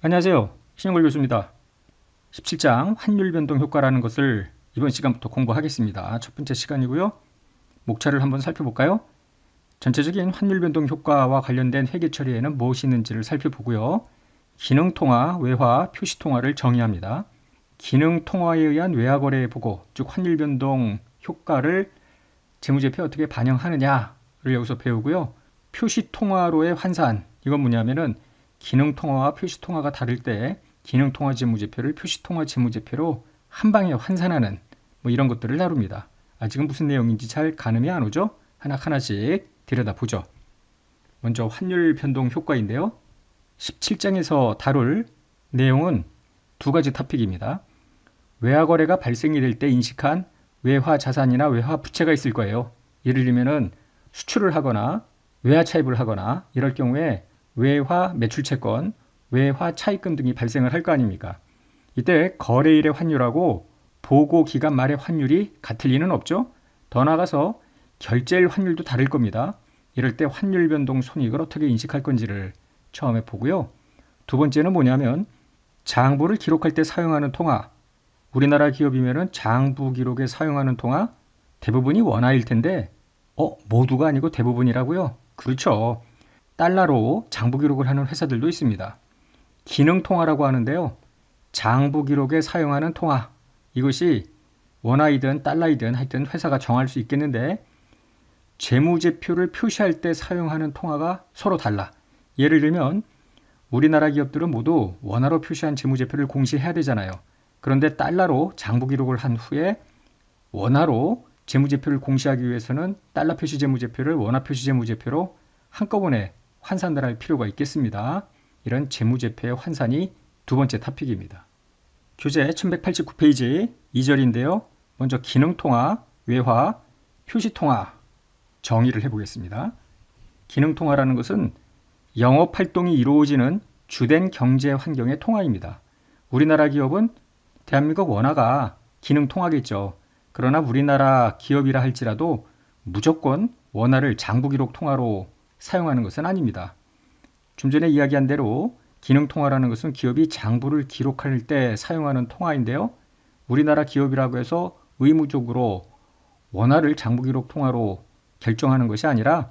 안녕하세요. 신영걸 교수입니다. 17장 환율 변동 효과라는 것을 이번 시간부터 공부하겠습니다. 첫 번째 시간이고요. 목차를 한번 살펴볼까요? 전체적인 환율 변동 효과와 관련된 회계 처리에는 무엇이 있는지를 살펴보고요. 기능 통화, 외화, 표시 통화를 정의합니다. 기능 통화에 의한 외화 거래 보고, 즉 환율 변동 효과를 재무제표에 어떻게 반영하느냐를 여기서 배우고요. 표시 통화로의 환산, 이건 뭐냐면은 기능 통화와 표시 통화가 다를 때 기능 통화 재무제표를 표시 통화 재무제표로 한 방에 환산하는 이런 것들을 다룹니다. 아직은 무슨 내용인지 잘 가늠이 안 오죠? 하나하나씩 들여다보죠. 먼저 환율 변동 효과인데요. 17장에서 다룰 내용은 두 가지 토픽입니다. 외화 거래가 발생이 될 때 인식한 외화 자산이나 외화 부채가 있을 거예요. 예를 들면은 수출을 하거나 외화 차입을 하거나 이럴 경우에 외화 매출채권, 외화 차입금 등이 발생을 할 거 아닙니까? 이때 거래일의 환율하고 보고 기간 말의 환율이 같을 리는 없죠. 더 나아가서 결제일 환율도 다를 겁니다. 이럴 때 환율 변동 손익을 어떻게 인식할 건지를 처음에 보고요. 두 번째는 뭐냐면 장부를 기록할 때 사용하는 통화. 우리나라 기업이면은 장부 기록에 사용하는 통화 대부분이 원화일 텐데 모두가 아니고 대부분이라고요? 그렇죠. 달러로 장부 기록을 하는 회사들도 있습니다. 기능 통화라고 하는데요. 장부 기록에 사용하는 통화. 이것이 원화이든 달러이든 하여튼 회사가 정할 수 있겠는데 재무제표를 표시할 때 사용하는 통화가 서로 달라. 예를 들면 우리나라 기업들은 모두 원화로 표시한 재무제표를 공시해야 되잖아요. 그런데 달러로 장부 기록을 한 후에 원화로 재무제표를 공시하기 위해서는 달러 표시 재무제표를 원화 표시 재무제표로 한꺼번에 환산을 할 필요가 있겠습니다. 이런 재무제표의 환산이 두 번째 토픽입니다. 교재 1189페이지 2절인데요. 먼저 기능통화, 외화, 표시통화 정의를 해보겠습니다. 기능통화라는 것은 영업활동이 이루어지는 주된 경제 환경의 통화입니다. 우리나라 기업은 대한민국 원화가 기능통화겠죠. 그러나 우리나라 기업이라 할지라도 무조건 원화를 장부기록 통화로 사용하는 것은 아닙니다. 좀 전에 이야기한 대로 기능통화라는 것은 기업이 장부를 기록할 때 사용하는 통화인데요. 우리나라 기업이라고 해서 의무적으로 원화를 장부기록 통화로 결정하는 것이 아니라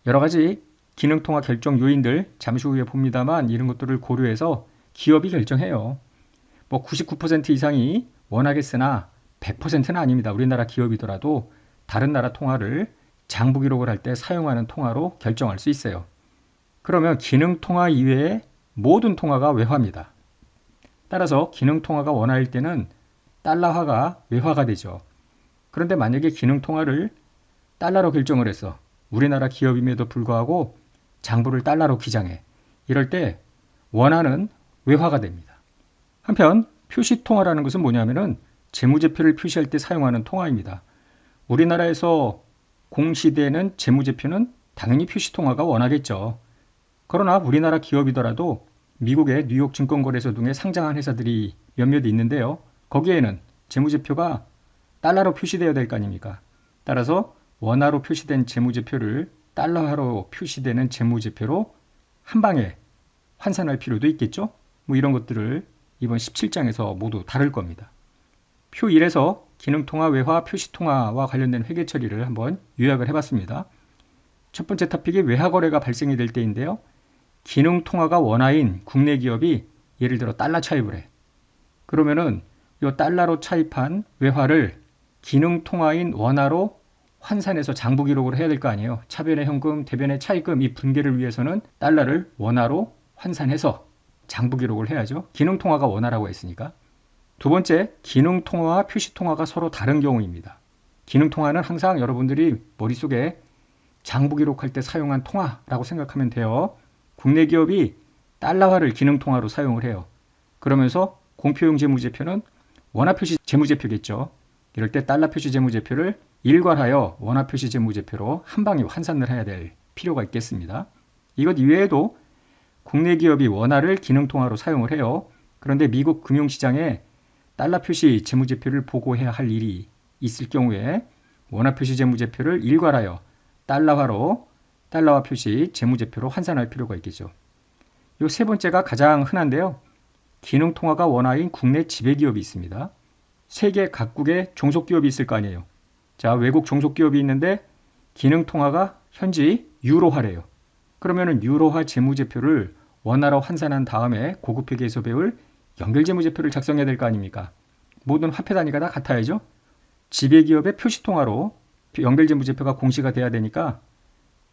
여러 가지 기능통화 결정 요인들 잠시 후에 봅니다만 이런 것들을 고려해서 기업이 결정해요. 99% 이상이 원하겠으나 100%는 아닙니다. 우리나라 기업이더라도 다른 나라 통화를 장부 기록을 할 때 사용하는 통화로 결정할 수 있어요. 그러면 기능 통화 이외의 모든 통화가 외화입니다. 따라서 기능 통화가 원화일 때는 달러화가 외화가 되죠. 그런데 만약에 기능 통화를 달러로 결정을 해서 우리나라 기업임에도 불구하고 장부를 달러로 기장해. 이럴 때 원화는 외화가 됩니다. 한편 표시통화라는 것은 뭐냐면은 재무제표를 표시할 때 사용하는 통화입니다. 우리나라에서 공시되는 재무제표는 당연히 표시통화가 원하겠죠. 그러나 우리나라 기업이더라도 미국의 뉴욕 증권거래소 등에 상장한 회사들이 몇몇 있는데요. 거기에는 재무제표가 달러로 표시되어야 될 거 아닙니까? 따라서 원화로 표시된 재무제표를 달러화로 표시되는 재무제표로 한 방에 환산할 필요도 있겠죠? 이런 것들을 이번 17장에서 모두 다룰 겁니다. 표 1에서 기능통화, 외화, 표시통화와 관련된 회계 처리를 한번 요약을 해봤습니다. 첫 번째 토픽이 외화거래가 발생이 될 때인데요. 기능통화가 원화인 국내 기업이 예를 들어 달러 차입을 해. 그러면은 이 달러로 차입한 외화를 기능통화인 원화로 환산해서 장부 기록을 해야 될 거 아니에요. 차변의 현금, 대변의 차입금 이 분계를 위해서는 달러를 원화로 환산해서 장부 기록을 해야죠. 기능통화가 원화라고 했으니까. 두 번째, 기능통화와 표시통화가 서로 다른 경우입니다. 기능통화는 항상 여러분들이 머릿속에 장부 기록할 때 사용한 통화라고 생각하면 돼요. 국내 기업이 달러화를 기능통화로 사용을 해요. 그러면서 공표용 재무제표는 원화 표시 재무제표겠죠. 이럴 때 달러 표시 재무제표를 일괄하여 원화 표시 재무제표로 한 방에 환산을 해야 될 필요가 있겠습니다. 이것 이외에도 국내 기업이 원화를 기능통화로 사용을 해요. 그런데 미국 금융시장에 달러 표시 재무제표를 보고해야 할 일이 있을 경우에 원화 표시 재무제표를 일괄하여 달러화 표시 재무제표로 환산할 필요가 있겠죠. 요 세 번째가 가장 흔한데요. 기능통화가 원화인 국내 지배기업이 있습니다. 세계 각국의 종속기업이 있을 거 아니에요. 자, 외국 종속기업이 있는데 기능통화가 현지 유로화래요. 그러면은 유로화 재무제표를 원화로 환산한 다음에 고급 회계에서 배울 연결재무제표를 작성해야 될 거 아닙니까? 모든 화폐 단위가 다 같아야죠. 지배기업의 표시통화로 연결재무제표가 공시가 돼야 되니까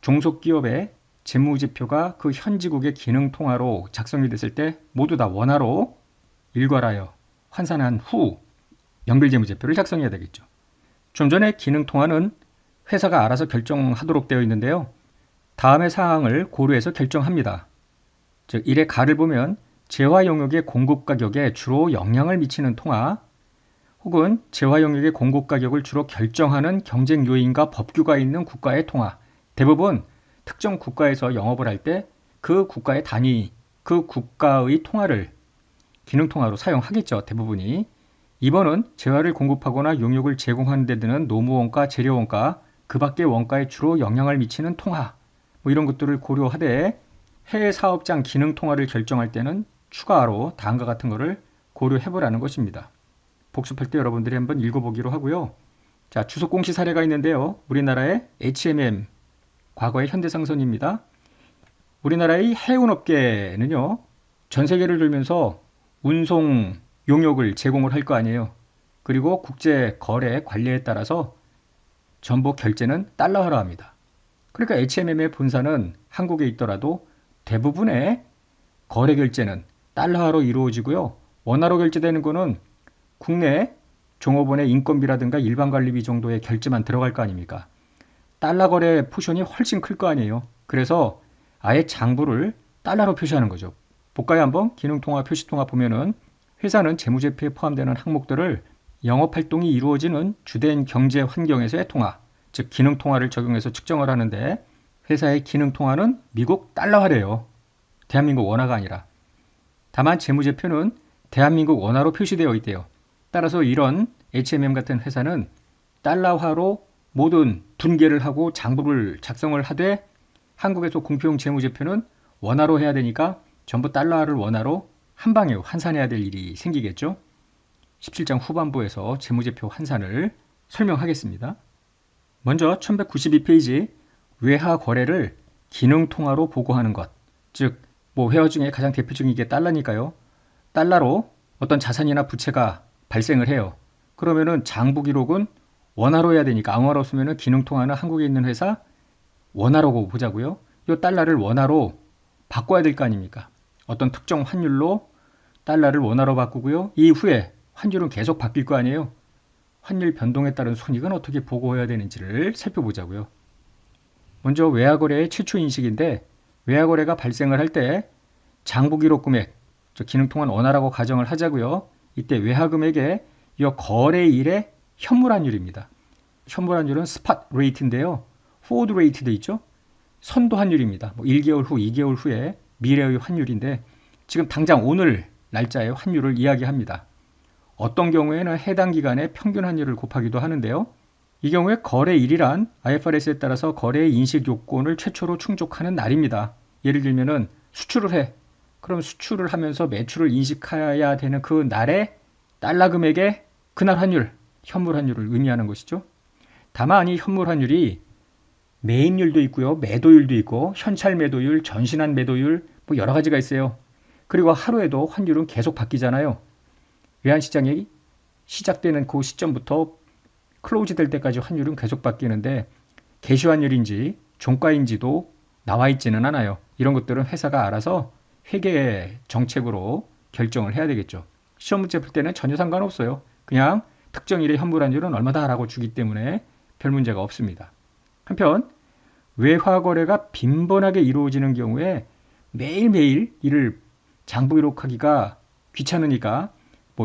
종속기업의 재무제표가 그 현지국의 기능통화로 작성이 됐을 때 모두 다 원화로 일괄하여 환산한 후 연결재무제표를 작성해야 되겠죠. 좀 전에 기능통화는 회사가 알아서 결정하도록 되어 있는데요. 다음의 사항을 고려해서 결정합니다. 즉 1의 가를 보면 재화 영역의 공급 가격에 주로 영향을 미치는 통화 혹은 재화 영역의 공급 가격을 주로 결정하는 경쟁 요인과 법규가 있는 국가의 통화. 대부분 특정 국가에서 영업을 할 때 그 국가의 단위, 그 국가의 통화를 기능통화로 사용하겠죠. 대부분이. 2번은 재화를 공급하거나 용역을 제공하는 데 드는 노무원가, 재료원가, 그 밖의 원가에 주로 영향을 미치는 통화. 뭐 이런 것들을 고려하되 해외 사업장 기능통화를 결정할 때는 추가로 다음과 같은 것을 고려해보라는 것입니다. 복습할 때 여러분들이 한번 읽어보기로 하고요. 자, 주석 공시 사례가 있는데요. 우리나라의 H&M, 과거의 현대상선입니다. 우리나라의 해운업계는요. 전 세계를 돌면서 운송 용역을 제공을 할 거 아니에요. 그리고 국제 거래 관리에 따라서 전부 결제는 달러화로 합니다. 그러니까 H&M의 본사는 한국에 있더라도 대부분의 거래 결제는 달러화로 이루어지고요. 원화로 결제되는 거는 국내 종업원의 인건비라든가 일반 관리비 정도의 결제만 들어갈 거 아닙니까? 달러 거래 포션이 훨씬 클 거 아니에요. 그래서 아예 장부를 달러로 표시하는 거죠. 볼까요 한번? 기능통화, 표시통화 보면은 회사는 재무제표에 포함되는 항목들을 영업활동이 이루어지는 주된 경제 환경에서의 통화, 즉 기능통화를 적용해서 측정을 하는데 회사의 기능통화는 미국 달러화래요. 대한민국 원화가 아니라. 다만 재무제표는 대한민국 원화로 표시되어 있대요. 따라서 이런 H&M 같은 회사는 달러화로 모든 분계를 하고 장부를 작성을 하되 한국에서 공표용 재무제표는 원화로 해야 되니까 전부 달러화를 원화로 한 방에 환산해야 될 일이 생기겠죠. 17장 후반부에서 재무제표 환산을 설명하겠습니다. 먼저 1192페이지 외화 거래를 기능통화로 보고하는 것. 즉, 회화 중에 가장 대표적인 게 달러니까요. 달러로 어떤 자산이나 부채가 발생을 해요. 그러면은 장부 기록은 원화로 해야 되니까 암호화로 쓰면은 기능통화는 한국에 있는 회사 원화로 보자고요. 이 달러를 원화로 바꿔야 될 거 아닙니까? 어떤 특정 환율로 달러를 원화로 바꾸고요. 이후에 환율은 계속 바뀔 거 아니에요. 환율 변동에 따른 손익은 어떻게 보고해야 되는지를 살펴보자고요. 먼저 외화거래의 최초 인식인데 외화거래가 발생을 할 때 장부기록 금액, 즉 기능통화는 원화라고 가정을 하자고요. 이때 외화금액의 이 거래일의 현물환율입니다. 현물환율은 스팟 레이트인데요. 포워드 레이트도 있죠. 선도 환율입니다. 1개월 후, 2개월 후에 미래의 환율인데 지금 당장 오늘 날짜의 환율을 이야기합니다. 어떤 경우에는 해당 기간의 평균 환율을 곱하기도 하는데요. 이 경우에 거래일이란 IFRS에 따라서 거래의 인식 요건을 최초로 충족하는 날입니다. 예를 들면은 수출을 해. 그럼 수출을 하면서 매출을 인식해야 되는 그 날의 달러 금액의 그날 환율, 현물 환율을 의미하는 것이죠. 다만 이 현물 환율이 매입률도 있고요. 매도율도 있고 현찰 매도율, 전신한 매도율 여러 가지가 있어요. 그리고 하루에도 환율은 계속 바뀌잖아요. 외환시장이 시작되는 그 시점부터 클로즈 될 때까지 환율은 계속 바뀌는데 개시환율인지 종가인지도 나와 있지는 않아요. 이런 것들은 회사가 알아서 회계 정책으로 결정을 해야 되겠죠. 시험 문제 풀 때는 전혀 상관없어요. 그냥 특정 일의 현물환율은 얼마다라고 주기 때문에 별 문제가 없습니다. 한편 외화거래가 빈번하게 이루어지는 경우에 매일매일 이를 장부 기록하기가 귀찮으니까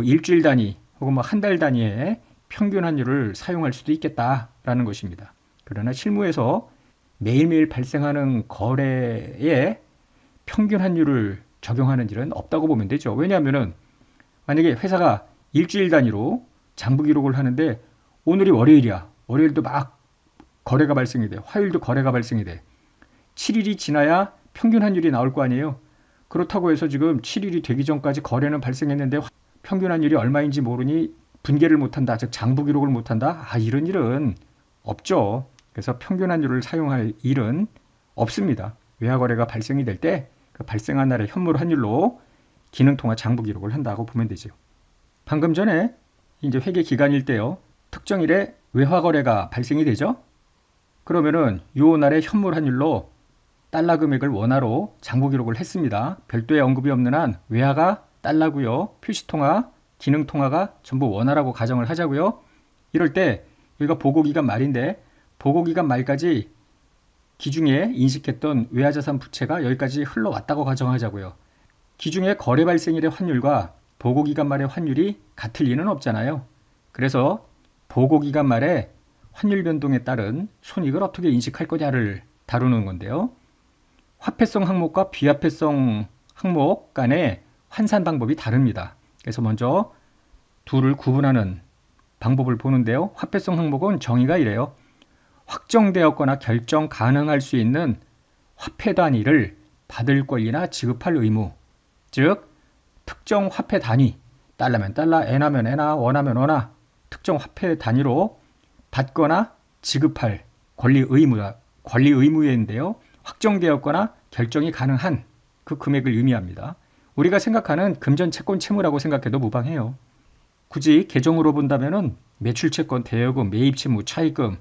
일주일 단위 혹은 한 달 단위의 평균 환율을 사용할 수도 있겠다라는 것입니다. 그러나 실무에서 매일매일 발생하는 거래에 평균 환율을 적용하는 일은 없다고 보면 되죠. 왜냐하면 만약에 회사가 일주일 단위로 장부 기록을 하는데 오늘이 월요일이야. 월요일도 막 거래가 발생이 돼. 화요일도 거래가 발생이 돼. 7일이 지나야 평균 환율이 나올 거 아니에요. 그렇다고 해서 지금 7일이 되기 전까지 거래는 발생했는데 평균 환율이 얼마인지 모르니 분개를 못한다, 즉 장부 기록을 못한다. 이런 일은 없죠. 그래서 평균 환율을 사용할 일은 없습니다. 외화 거래가 발생이 될 때 그 발생한 날의 현물 환율로 기능통화 장부 기록을 한다고 보면 되죠. 방금 전에 이제 회계 기간일 때요, 특정일에 외화 거래가 발생이 되죠. 그러면은 요 날의 현물 환율로 달러 금액을 원화로 장부 기록을 했습니다. 별도의 언급이 없는 한 외화가 달러고요, 표시통화, 기능통화가 전부 원화라고 가정을 하자고요. 이럴 때 여기가 보고기간 말인데 보고기간 말까지 기중에 인식했던 외화자산 부채가 여기까지 흘러왔다고 가정하자고요. 기중에 거래 발생일의 환율과 보고기간 말의 환율이 같을 리는 없잖아요. 그래서 보고기간 말에 환율 변동에 따른 손익을 어떻게 인식할 거냐를 다루는 건데요. 화폐성 항목과 비화폐성 항목 간의 환산 방법이 다릅니다. 그래서 먼저 둘을 구분하는 방법을 보는데요. 화폐성 항목은 정의가 이래요. 확정되었거나 결정 가능할 수 있는 화폐 단위를 받을 권리나 지급할 의무, 즉 특정 화폐 단위, 달러면 달러, 엔화면 엔화, 원화면 원화, 특정 화폐 단위로 받거나 지급할 권리 의무인데요. 확정되었거나 결정이 가능한 그 금액을 의미합니다. 우리가 생각하는 금전 채권 채무라고 생각해도 무방해요. 굳이 계정으로 본다면은 매출채권, 대여금, 매입채무, 차입금,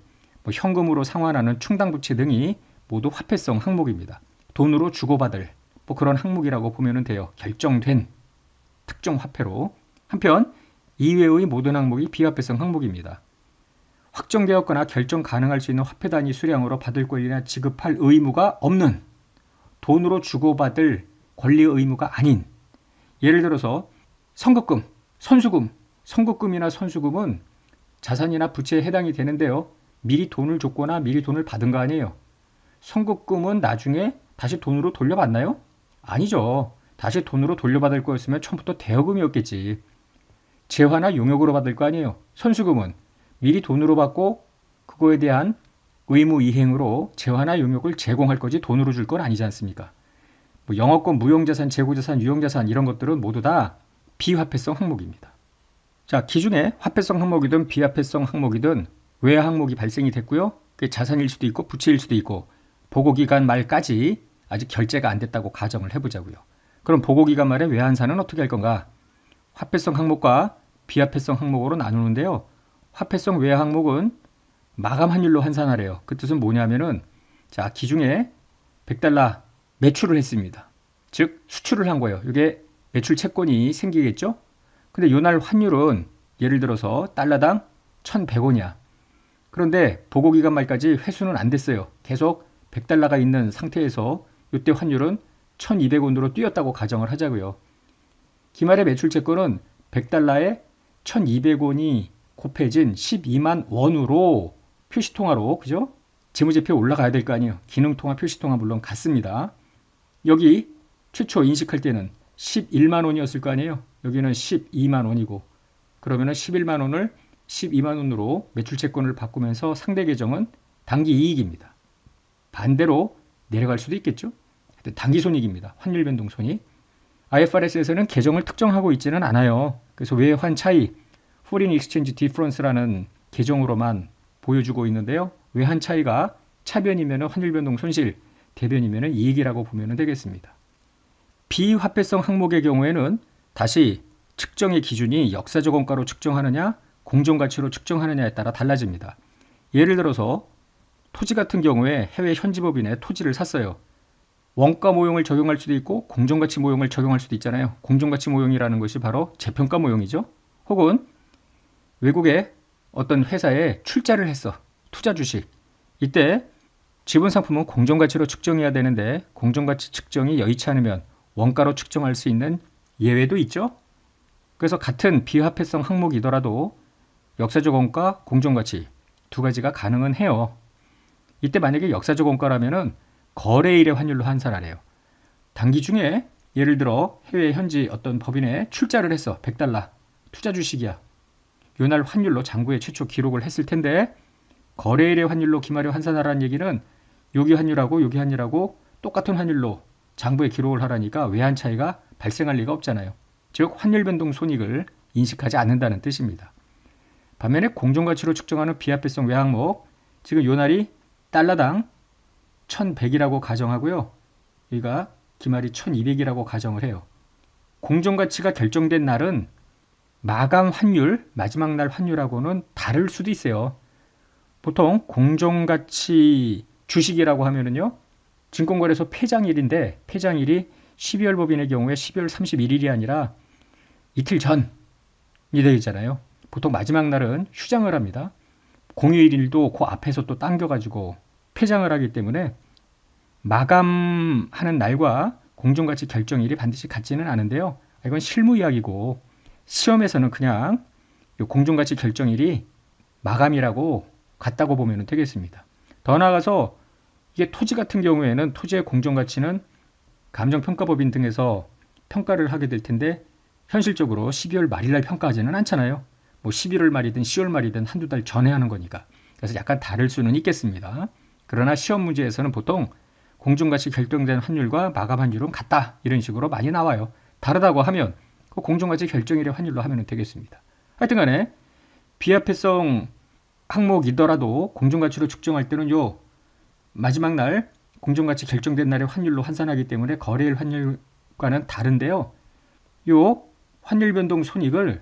현금으로 상환하는 충당부채 등이 모두 화폐성 항목입니다. 돈으로 주고받을 그런 항목이라고 보면 돼요. 결정된 특정 화폐로. 한편 이외의 모든 항목이 비화폐성 항목입니다. 확정되었거나 결정 가능할 수 있는 화폐 단위 수량으로 받을 권리나 지급할 의무가 없는, 돈으로 주고받을 권리 의무가 아닌, 예를 들어서 선급금, 선수금, 선급금이나 선수금은 자산이나 부채에 해당이 되는데요. 미리 돈을 줬거나 미리 돈을 받은 거 아니에요. 선급금은 나중에 다시 돈으로 돌려받나요? 아니죠. 다시 돈으로 돌려받을 거였으면 처음부터 대여금이었겠지. 재화나 용역으로 받을 거 아니에요. 선수금은 미리 돈으로 받고 그거에 대한 의무 이행으로 재화나 용역을 제공할 거지 돈으로 줄 건 아니지 않습니까? 영업권, 무형자산, 재고자산, 유형자산 이런 것들은 모두 다 비화폐성 항목입니다. 자, 기준에 화폐성 항목이든 비화폐성 항목이든 외화 항목이 발생이 됐고요. 그게 자산일 수도 있고 부채일 수도 있고 보고기간 말까지 아직 결제가 안 됐다고 가정을 해보자고요. 그럼 보고기간 말에 외환사는 어떻게 할 건가? 화폐성 항목과 비화폐성 항목으로 나누는데요. 화폐성 외화 항목은 마감 환율로 환산하래요. 그 뜻은 뭐냐면은 자, 기중에 100달러 매출을 했습니다. 즉 수출을 한 거예요. 이게 매출 채권이 생기겠죠? 근데 요날 환율은 예를 들어서 달러당 1,100원이야. 그런데 보고기간 말까지 회수는 안 됐어요. 계속 100달러가 있는 상태에서 이때 환율은 1,200원으로 뛰었다고 가정을 하자고요. 기말의 매출 채권은 100달러에 1,200원이 곱해진 12만 원으로 표시통화로, 그죠? 재무제표에 올라가야 될 거 아니에요. 기능통화, 표시통화 물론 같습니다. 여기 최초 인식할 때는 11만 원이었을 거 아니에요. 여기는 12만 원이고 그러면은 11만 원을 12만 원으로 매출채권을 바꾸면서 상대 계정은 단기 이익입니다. 반대로 내려갈 수도 있겠죠. 단기 손익입니다. 환율 변동 손익. IFRS에서는 계정을 특정하고 있지는 않아요. 그래서 외환 차이, Foreign Exchange Difference라는 계정으로만 보여주고 있는데요. 외환 차이가 차변이면 환율 변동 손실, 대변이면 이익이라고 보면 되겠습니다. 비화폐성 항목의 경우에는 다시 측정의 기준이 역사적 원가로 측정하느냐, 공정가치로 측정하느냐에 따라 달라집니다. 예를 들어서 토지 같은 경우에 해외 현지법인에 토지를 샀어요. 원가 모형을 적용할 수도 있고 공정가치 모형을 적용할 수도 있잖아요. 공정가치 모형이라는 것이 바로 재평가 모형이죠. 혹은 외국의 어떤 회사에 출자를 했어. 투자 주식. 이때 지분 상품은 공정가치로 측정해야 되는데 공정가치 측정이 여의치 않으면 원가로 측정할 수 있는 예외도 있죠. 그래서 같은 비화폐성 항목이더라도 역사적 원가, 공정가치 두 가지가 가능은 해요. 이때 만약에 역사적 원가라면은 거래일의 환율로 환산하래요. 단기 중에 예를 들어 해외 현지 어떤 법인에 출자를 했어. 100달러 투자 주식이야. 요날 환율로 장부에 최초 기록을 했을 텐데 거래일의 환율로 기말에 환산하라는 얘기는 여기 환율하고 여기 환율하고 똑같은 환율로 장부에 기록을 하라니까 외환 차이가 발생할 리가 없잖아요. 즉 환율 변동 손익을 인식하지 않는다는 뜻입니다. 반면에 공정가치로 측정하는 비화폐성 외항목, 지금 요 날이 달러당 1100이라고 가정하고요. 여기가 기말이 1200이라고 가정을 해요. 공정가치가 결정된 날은 마감 환율, 마지막 날 환율하고는 다를 수도 있어요. 보통 공정가치 주식이라고 하면은요, 증권거래소 폐장일인데 폐장일이 12월 법인의 경우에 12월 31일이 아니라 이틀 전이 되잖아요. 보통 마지막 날은 휴장을 합니다. 공휴일도 그 앞에서 또 당겨가지고 폐장을 하기 때문에 마감하는 날과 공정가치 결정일이 반드시 같지는 않은데요. 이건 실무 이야기고 시험에서는 그냥 공정가치 결정일이 마감이라고 같다고 보면 되겠습니다. 더 나아가서 이게 토지 같은 경우에는 토지의 공정가치는 감정평가법인 등에서 평가를 하게 될 텐데 현실적으로 12월 말일날 평가하지는 않잖아요. 뭐 11월 말이든 10월 말이든 한두 달 전에 하는 거니까. 그래서 약간 다를 수는 있겠습니다. 그러나 시험 문제에서는 보통 공정가치 결정된 환율과 마감 환율은 같다. 이런 식으로 많이 나와요. 다르다고 하면 그 공정가치 결정일의 환율로 하면 되겠습니다. 하여튼 간에 비화폐성 항목이더라도 공정가치로 측정할 때는 요 마지막 날 공정가치 결정된 날의 환율로 환산하기 때문에 거래일 환율과는 다른데요. 요 환율 변동 손익을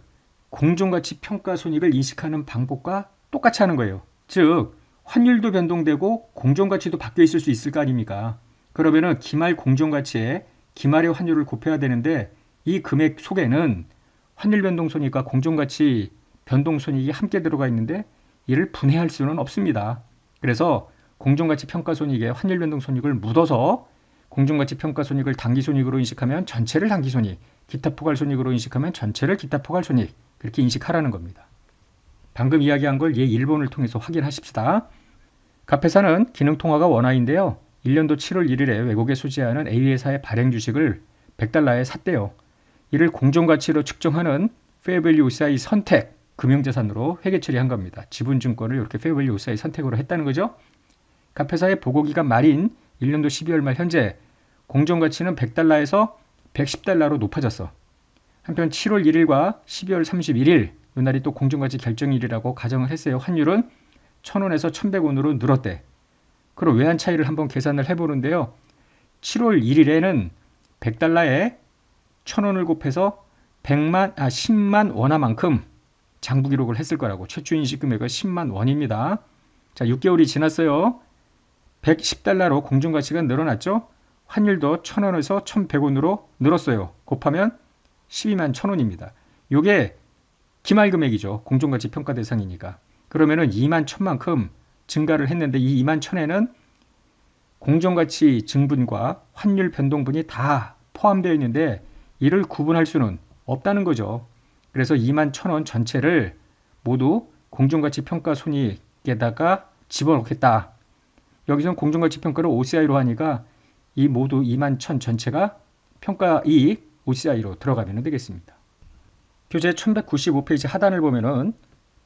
공정가치 평가 손익을 인식하는 방법과 똑같이 하는 거예요. 즉 환율도 변동되고 공정가치도 바뀌어 있을 수 있을 거 아닙니까? 그러면은 기말 공정가치에 기말의 환율을 곱해야 되는데 이 금액 속에는 환율 변동 손익과 공정가치 변동 손익이 함께 들어가 있는데 이를 분해할 수는 없습니다. 그래서 공정가치 평가 손익에 환율 변동 손익을 묻어서 공정가치 평가 손익을 단기 손익으로 인식하면 전체를 단기 손익, 기타 포괄 손익으로 인식하면 전체를 기타 포괄 손익, 그렇게 인식하라는 겁니다. 방금 이야기한 걸 예 1번을 통해서 확인하십시다. 갑회사는 기능통화가 원화인데요. 1년도 7월 1일에 외국에 소지하는 A회사의 발행 주식을 100달러에 샀대요. 이를 공정가치로 측정하는 페어밸류 OCI 선택, 금융자산으로 회계 처리한 겁니다. 지분증권을 이렇게 페어밸류 OCI 선택으로 했다는 거죠. 갑회사의 보고기간 말인 1년도 12월 말 현재 공정가치는 100달러에서 110달러로 높아졌어. 한편 7월 1일과 12월 31일 이 날이 또 공정가치 결정일이라고 가정을 했어요. 환율은 1,000원에서 1,100원으로 늘었대. 그럼 외환 차이를 한번 계산을 해보는데요. 7월 1일에는 100달러에 1,000원을 곱해서 10만 원화만큼 장부 기록을 했을 거라고. 최초 인식 금액은 10만 원입니다. 자, 6개월이 지났어요. 110달러로 공정가치가 늘어났죠. 환율도 1,000원에서 1,100원으로 늘었어요. 곱하면 12만 1,000원입니다. 이게 기말 금액이죠. 공정가치 평가 대상이니까. 그러면은 2만 1,000만큼 증가를 했는데 이 2만 1,000에는 공정가치 증분과 환율 변동분이 다 포함되어 있는데 이를 구분할 수는 없다는 거죠. 그래서 2만 1,000원 전체를 모두 공정가치 평가 손익에다가 집어넣겠다. 여기서는 공정가치 평가를 OCI로 하니까 이 모두 2만 1,000 전체가 평가 이익 OCI로 들어가면 되겠습니다. 교재 1195페이지 하단을 보면은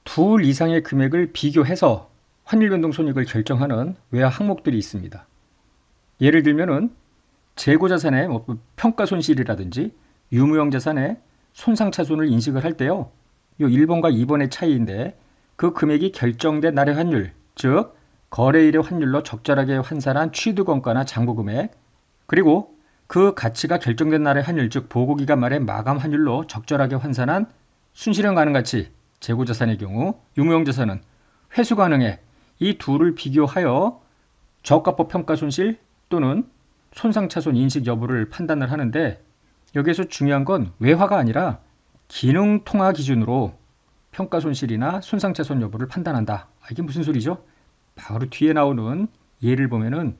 둘 이상의 금액을 비교해서 환율 변동 손익을 결정하는 외화 항목들이 있습니다. 예를 들면은 재고 자산의 평가 손실이라든지 유무형 자산의 손상 차손을 인식을 할 때요. 요 1번과 2번의 차이인데 그 금액이 결정된 날의 환율, 즉 거래일의 환율로 적절하게 환산한 취득원가나 장부금액, 그리고 그 가치가 결정된 날의 환율, 즉 보고기간 말의 마감 환율로 적절하게 환산한 순실현 가능 가치, 재고자산의 경우 유무형 자산은 회수 가능액, 이 둘을 비교하여 저가법 평가 손실 또는 손상차손 인식 여부를 판단을 하는데 여기에서 중요한 건 외화가 아니라 기능통화 기준으로 평가 손실이나 손상차손 여부를 판단한다. 이게 무슨 소리죠? 바로 뒤에 나오는 예를 보면은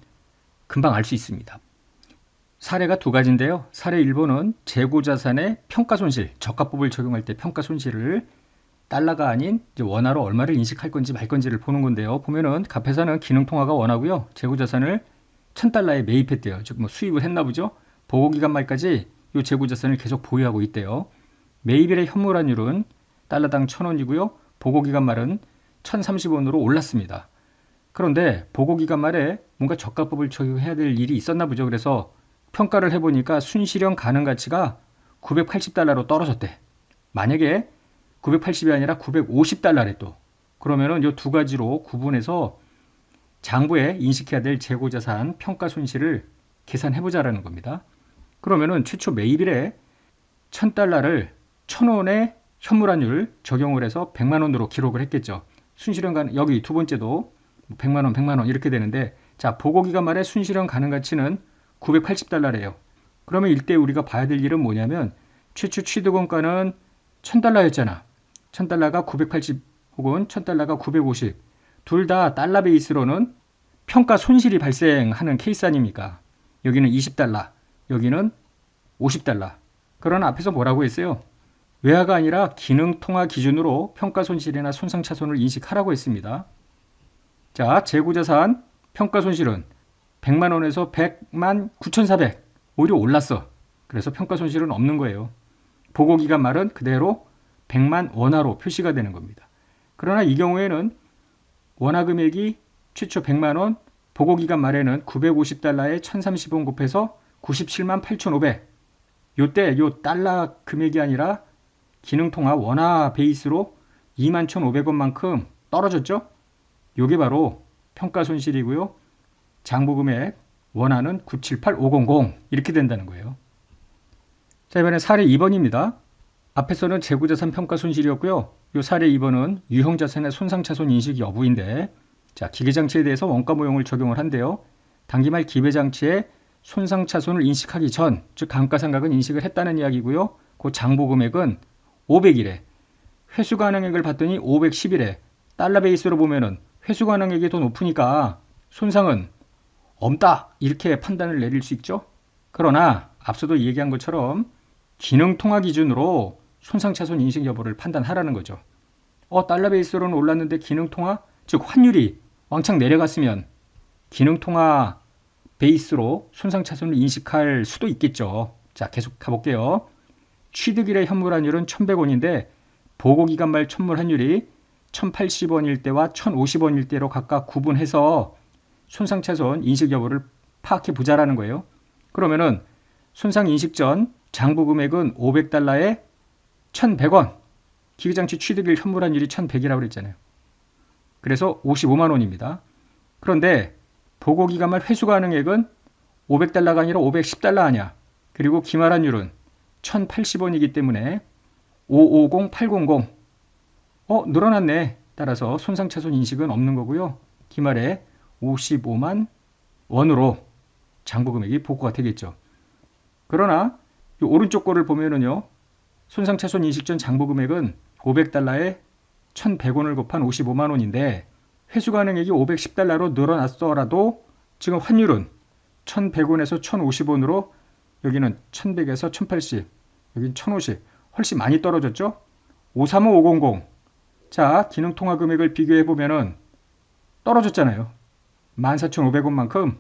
금방 알 수 있습니다. 사례가 두 가지인데요. 사례 1번은 재고자산의 평가손실, 저가법을 적용할 때 평가손실을 달러가 아닌 이제 원화로 얼마를 인식할 건지 말 건지를 보는 건데요. 보면은 갑회사는 기능통화가 원화고요. 재고자산을 1,000달러에 매입했대요. 즉 뭐 수입을 했나 보죠. 보고기간 말까지 이 재고자산을 계속 보유하고 있대요. 매입일의 현물환율은 달러당 1,000원이고요. 보고기간 말은 1,030원으로 올랐습니다. 그런데 보고기간 말에 뭔가 저가법을 적용해야 될 일이 있었나 보죠. 그래서 평가를 해보니까 순실현 가능 가치가 980달러로 떨어졌대. 만약에 980이 아니라 950달러래 또. 그러면은 이 두 가지로 구분해서 장부에 인식해야 될 재고자산 평가 손실을 계산해보자라는 겁니다. 그러면은 최초 매입일에 1000달러를 1000원의 현물환율 적용을 해서 100만원으로 기록을 했겠죠. 순실현 가능, 여기 두 번째도 100만원, 100만원 이렇게 되는데, 자, 보고기간 말에 순실현 가능 가치는 980달러래요. 그러면 이때 우리가 봐야 될 일은 뭐냐면, 최초 취득원가는 1000달러였잖아. 1000달러가 980 혹은 1000달러가 950. 둘 다 달러 베이스로는 평가 손실이 발생하는 케이스 아닙니까? 여기는 20달러, 여기는 50달러. 그러나 앞에서 뭐라고 했어요? 외화가 아니라 기능 통화 기준으로 평가 손실이나 손상 차손을 인식하라고 했습니다. 자, 재고자산 평가 손실은 100만 원에서 100만 9,400. 오히려 올랐어. 그래서 평가 손실은 없는 거예요. 보고기간 말은 그대로 100만 원화로 표시가 되는 겁니다. 그러나 이 경우에는 원화 금액이 최초 100만 원, 보고기간 말에는 950달러에 1030원 곱해서 97만 8,500. 요때 요 달러 금액이 아니라 기능통화 원화 베이스로 21,500원만큼 떨어졌죠? 요게 바로 평가 손실이고요. 장부 금액 원화는 978500 이렇게 된다는 거예요. 자, 이번에 사례 2번입니다. 앞에서는 재고자산 평가 손실이었고요. 요 사례 2번은 유형자산의 손상차손 인식 여부인데, 자, 기계장치에 대해서 원가 모형을 적용을 한대요. 단기말 기계장치에 손상차손을 인식하기 전, 즉 감가상각은 인식을 했다는 이야기고요. 그 장부 금액은 500이래. 회수 가능액을 봤더니 510이래. 달러 베이스로 보면은 회수 가능액이 더 높으니까 손상은 없다, 이렇게 판단을 내릴 수 있죠. 그러나 앞서도 얘기한 것처럼 기능 통화 기준으로 손상차손 인식 여부를 판단하라는 거죠. 달러 베이스로는 올랐는데 기능 통화, 즉 환율이 왕창 내려갔으면 기능 통화 베이스로 손상차손을 인식할 수도 있겠죠. 자, 계속 가볼게요. 취득일의 현물환율은 1100원인데 보고기간 말 천물환율이 1080원일 때와 1050원일 때로 각각 구분해서 손상차손 인식 여부를 파악해 보자라는 거예요. 그러면은 손상 인식 전 장부 금액은 500달러에 1100원. 기계장치 취득일 현물환율이 1100이라고 그랬잖아요. 그래서 55만 원입니다. 그런데 보고기간 말 회수 가능액은 500달러가 아니라 510달러 아니야. 그리고 기말환율은 1080원이기 때문에 550800. 늘어났네. 따라서 손상차손 인식은 없는 거고요. 기말에 55만 원으로 장부 금액이 보고가 되겠죠. 그러나 이 오른쪽 거를 보면은요. 손상차손 인식 전 장부 금액은 500달러에 1100원을 곱한 55만 원인데 회수 가능액이 510달러로 늘어났더라도 지금 환율은 1100원에서 1050원으로 여기는 1100에서 1080, 여기는 1050, 훨씬 많이 떨어졌죠? 535500. 자, 기능통화 금액을 비교해 보면은 떨어졌잖아요. 14,500원만큼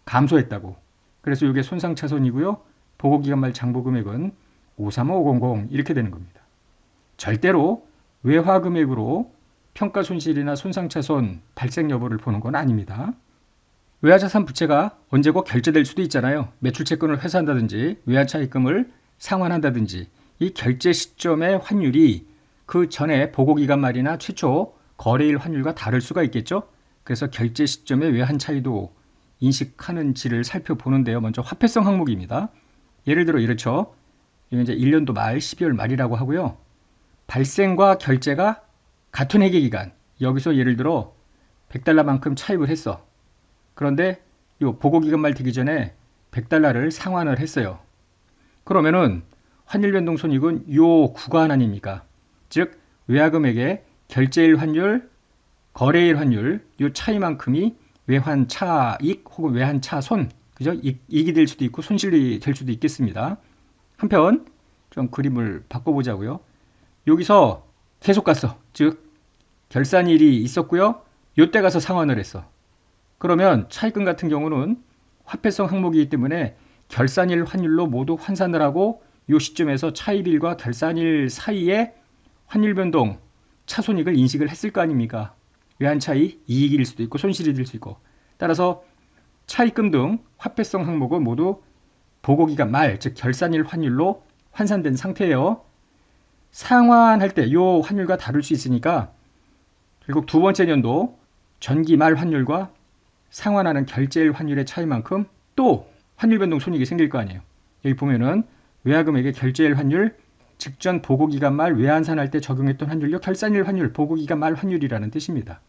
감소했다고. 그래서 이게 손상차손이고요. 보고기간 말 장부 금액은 53500 이렇게 되는 겁니다. 절대로 외화 금액으로 평가 손실이나 손상차손 발생 여부를 보는 건 아닙니다. 외화자산 부채가 언제고 결제될 수도 있잖아요. 매출채권을 회수한다든지 외화차입금을 상환한다든지 이 결제 시점의 환율이 그 전에 보고기간 말이나 최초 거래일 환율과 다를 수가 있겠죠. 그래서 결제 시점의 외환 차이도 인식하는지를 살펴보는데요. 먼저 화폐성 항목입니다. 예를 들어 이렇죠. 이건 이제 1년도 말 12월 말이라고 하고요. 발생과 결제가 같은 회계기간. 여기서 예를 들어 100달러만큼 차입을 했어. 그런데 이 보고기간 말 되기 전에 100달러를 상환을 했어요. 그러면은 환율 변동 손익은 요 구간 아닙니까? 즉 외화금액의 결제일 환율, 거래일 환율 요 차이만큼이 외환 차익 혹은 외환 차손, 그죠? 이익이 될 수도 있고 손실이 될 수도 있겠습니다. 한편 좀 그림을 바꿔보자고요. 여기서 계속 갔어. 즉 결산일이 있었고요. 요때 가서 상환을 했어. 그러면 차입금 같은 경우는 화폐성 항목이기 때문에 결산일 환율로 모두 환산을 하고 요 시점에서 차입일과 결산일 사이에 환율 변동, 차손익을 인식을 했을 거 아닙니까? 외환 차이, 이익일 수도 있고 손실이 될 수 있고. 따라서 차입금 등 화폐성 항목은 모두 보고기간 말, 즉 결산일 환율로 환산된 상태예요. 상환할 때 이 환율과 다를 수 있으니까 결국 두 번째 년도 전기 말 환율과 상환하는 결제일 환율의 차이만큼 또 환율 변동 손익이 생길 거 아니에요. 여기 보면은 외화금액의 결제일 환율, 직전 보고기간 말 외환산할 때 적용했던 환율요, 결산일 환율, 보고기간 말 환율이라는 뜻입니다.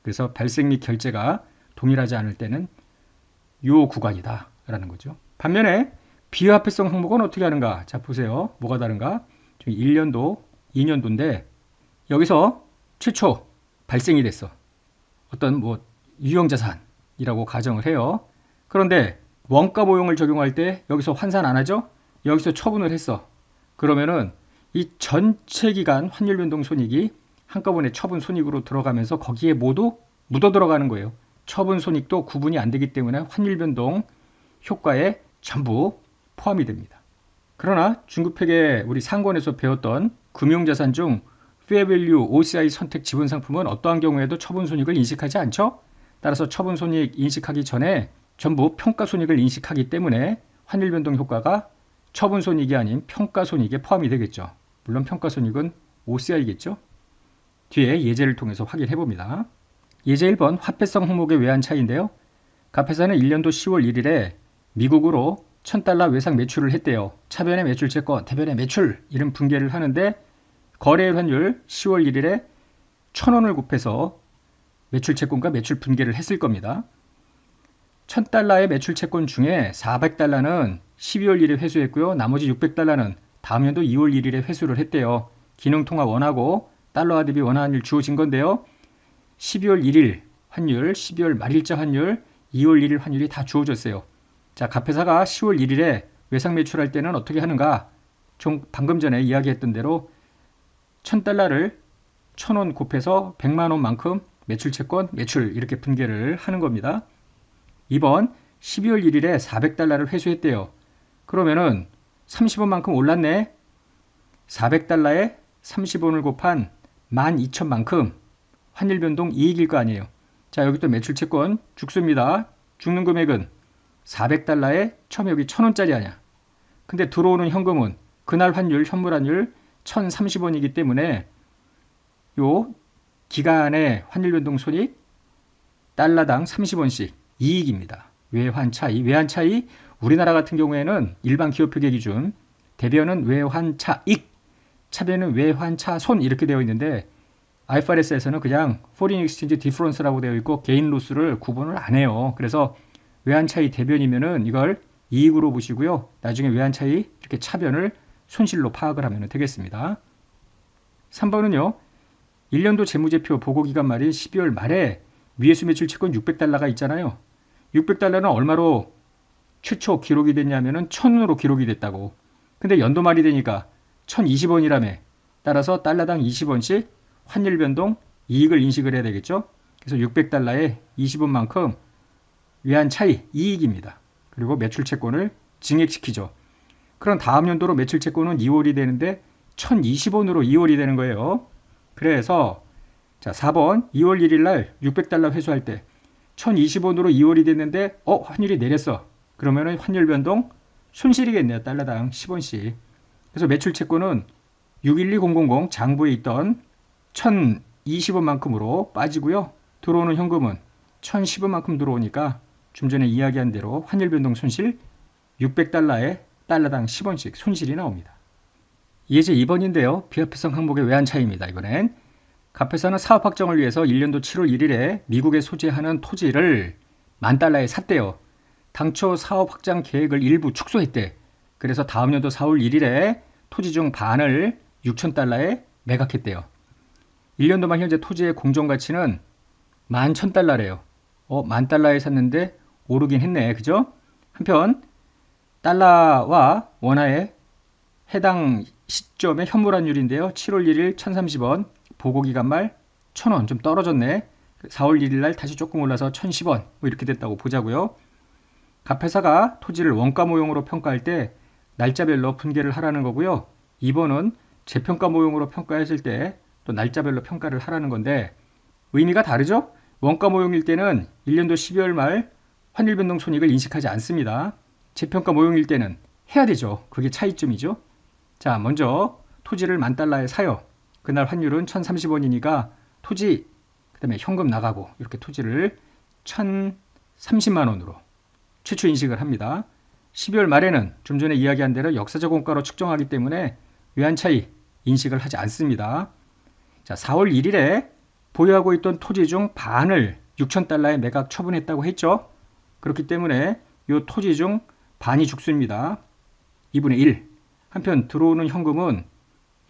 그래서 발생 및 결제가 동일하지 않을 때는 요 구간이다 라는 거죠. 반면에 비화폐성 항목은 어떻게 하는가? 자, 보세요. 뭐가 다른가? 1년도, 2년도인데 여기서 최초 발생이 됐어. 어떤 유형자산이라고 가정을 해요. 그런데 원가 보용을 적용할 때 여기서 환산 안 하죠? 여기서 처분을 했어. 그러면은 이 전체 기간 환율 변동 손익이 한꺼번에 처분 손익으로 들어가면서 거기에 모두 묻어 들어가는 거예요. 처분 손익도 구분이 안 되기 때문에 환율 변동 효과에 전부 포함이 됩니다. 그러나 중급회계 우리 상권에서 배웠던 금융자산 중 Fair Value OCI 선택 지분 상품은 어떠한 경우에도 처분 손익을 인식하지 않죠? 따라서 처분 손익 인식하기 전에 전부 평가 손익을 인식하기 때문에 환율 변동 효과가 처분 손익이 아닌 평가 손익에 포함이 되겠죠. 물론 평가 손익은 OCI겠죠. 뒤에 예제를 통해서 확인해 봅니다. 예제 1번 화폐성 항목의 외환 차이인데요. 갑회사는 1년도 10월 1일에 미국으로 1000달러 외상 매출을 했대요. 차변의 매출 채권, 대변의 매출 이런 분계를 하는데 거래일 환율 10월 1일에 1000원을 곱해서 매출 채권과 매출 분계를 했을 겁니다. 1000달러의 매출 채권 중에 400달러는 12월 1일에 회수했고요. 나머지 600달러는 다음 연도 2월 1일에 회수를 했대요. 기능통화 원하고 달러화 대비 원화환율 주어진 건데요. 12월 1일 환율, 12월 말일자 환율, 2월 1일 환율이 다 주어졌어요. 자, 갑회사가 10월 1일에 외상 매출할 때는 어떻게 하는가? 방금 전에 이야기했던 대로 1000달러를 1000원 곱해서 100만 원만큼 매출 채권, 매출 이렇게 분계를 하는 겁니다. 2번 12월 1일에 400달러를 회수했대요. 그러면은 30원만큼 올랐네. 400달러에 30원을 곱한 12,000만큼 환율 변동 이익일 거 아니에요. 자, 여기 또 매출 채권 죽습니다. 죽는 금액은 400달러에 처음에 여기 1000원짜리 아니야. 근데 들어오는 현금은 그날 환율, 현물 환율 1030원이기 때문에 요 기간의 환율 변동 손익 달러당 30원씩 이익입니다. 외환 차이. 외환 차이 우리나라 같은 경우에는 일반 기업회계 기준 대변은 외환 차익, 차변은 외환 차손 이렇게 되어 있는데 IFRS에서는 그냥 Foreign Exchange Difference라고 되어 있고 게인 로스를 구분을 안 해요. 그래서 외환 차이 대변이면은 이걸 이익으로 보시고요. 나중에 외환 차이 이렇게 차변을 손실로 파악을 하면 되겠습니다. 3번은요. 1년도 재무제표 보고기간 말인 12월 말에 미회수 매출 채권 600달러가 있잖아요. 600달러는 얼마로 최초 기록이 됐냐면은 1000원으로 기록이 됐다고. 근데 연도 말이 되니까 1020원이라며. 따라서 달러당 20원씩 환율 변동 이익을 인식을 해야 되겠죠. 그래서 600달러에 20원만큼 외환 차이 이익입니다. 그리고 매출 채권을 증액시키죠. 그럼 다음 연도로 매출 채권은 2월이 되는데 1020원으로 2월이 되는 거예요. 그래서 자 4번 2월 1일 날 600달러 회수할 때 1020원으로 2월이 됐는데 환율이 내렸어. 그러면 환율 변동 손실이겠네요. 달러당 10원씩. 그래서 매출 채권은 612000 장부에 있던 1020원만큼으로 빠지고요. 들어오는 현금은 1010원만큼 들어오니까 좀 전에 이야기한 대로 환율 변동 손실 600달러에 달러당 10원씩 손실이 나옵니다. 예제 2번인데요. 비화폐성 항목의 외환 차이입니다. 이번엔 갑회사는 사업 확정을 위해서 1년도 7월 1일에 미국에 소재하는 토지를 10,000달러에 샀대요. 당초 사업 확장 계획을 일부 축소했대. 그래서 다음 연도 4월 1일에 토지 중 반을 6,000달러에 매각했대요. 1년도 말 현재 토지의 공정가치는 11,000달러래요. 10,000달러에 샀는데 오르긴 했네. 그죠? 한편 달러와 원화의 해당 시점의 현물환율인데요. 7월 1일 1,030원, 보고기간 말 1,000원 좀 떨어졌네. 4월 1일 날 다시 조금 올라서 1,010원 뭐 이렇게 됐다고 보자고요. 갑회사가 토지를 원가 모형으로 평가할 때 날짜별로 분계를 하라는 거고요. 2번은 재평가 모형으로 평가했을 때 또 날짜별로 평가를 하라는 건데 의미가 다르죠? 원가 모형일 때는 1년도 12월 말 환율 변동 손익을 인식하지 않습니다. 재평가 모형일 때는 해야 되죠. 그게 차이점이죠. 자, 먼저 토지를 $10,000에 사요. 그날 환율은 1,030원이니까 토지, 그 다음에 현금 나가고 이렇게 토지를 1,030만 원으로 최초 인식을 합니다. 12월 말에는 좀 전에 이야기한 대로 역사적 원가로 측정하기 때문에 외환 차이 인식을 하지 않습니다. 자, 4월 1일에 보유하고 있던 토지 중 반을 $6,000에 매각 처분했다고 했죠. 그렇기 때문에 이 토지 중 반이 죽습니다. 2분의 1. 한편 들어오는 현금은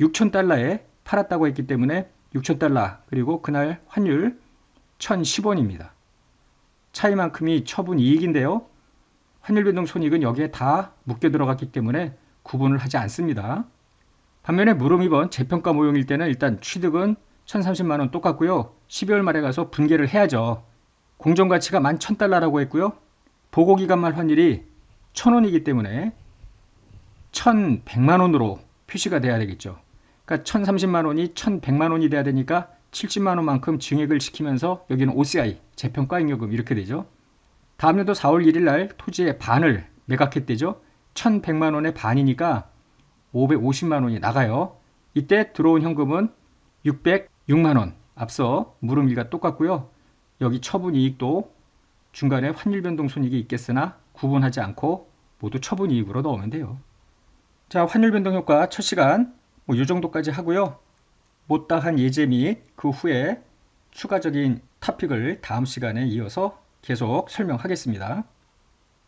$6,000에 팔았다고 했기 때문에 $6,000 그리고 그날 환율 1,010원입니다. 차이만큼이 처분 이익인데요. 환율 변동 손익은 여기에 다 묶여 들어갔기 때문에 구분을 하지 않습니다. 반면에 물음 2번 재평가 모형일 때는 일단 취득은 1,030만 원 똑같고요. 12월 말에 가서 분개를 해야죠. 공정가치가 $11,000라고 했고요. 보고기간 말 환율이 1,000원이기 때문에 1,100만 원으로 표시가 돼야 되겠죠. 그러니까 1,030만 원이 1,100만 원이 돼야 되니까 70만 원만큼 증액을 시키면서 여기는 OCI, 재평가 잉여금 이렇게 되죠. 다음 연도 4월 1일 날 토지의 반을 매각했대죠. 1,100만 원의 반이니까 550만 원이 나가요. 이때 들어온 현금은 606만 원. 앞서 물음 1과 똑같고요. 여기 처분 이익도 중간에 환율 변동 손익이 있겠으나 구분하지 않고 모두 처분 이익으로 넣으면 돼요. 자, 환율 변동 효과 첫 시간 이 정도까지 하고요. 못다한 예제 및 그 후에 추가적인 토픽을 다음 시간에 이어서 계속 설명하겠습니다.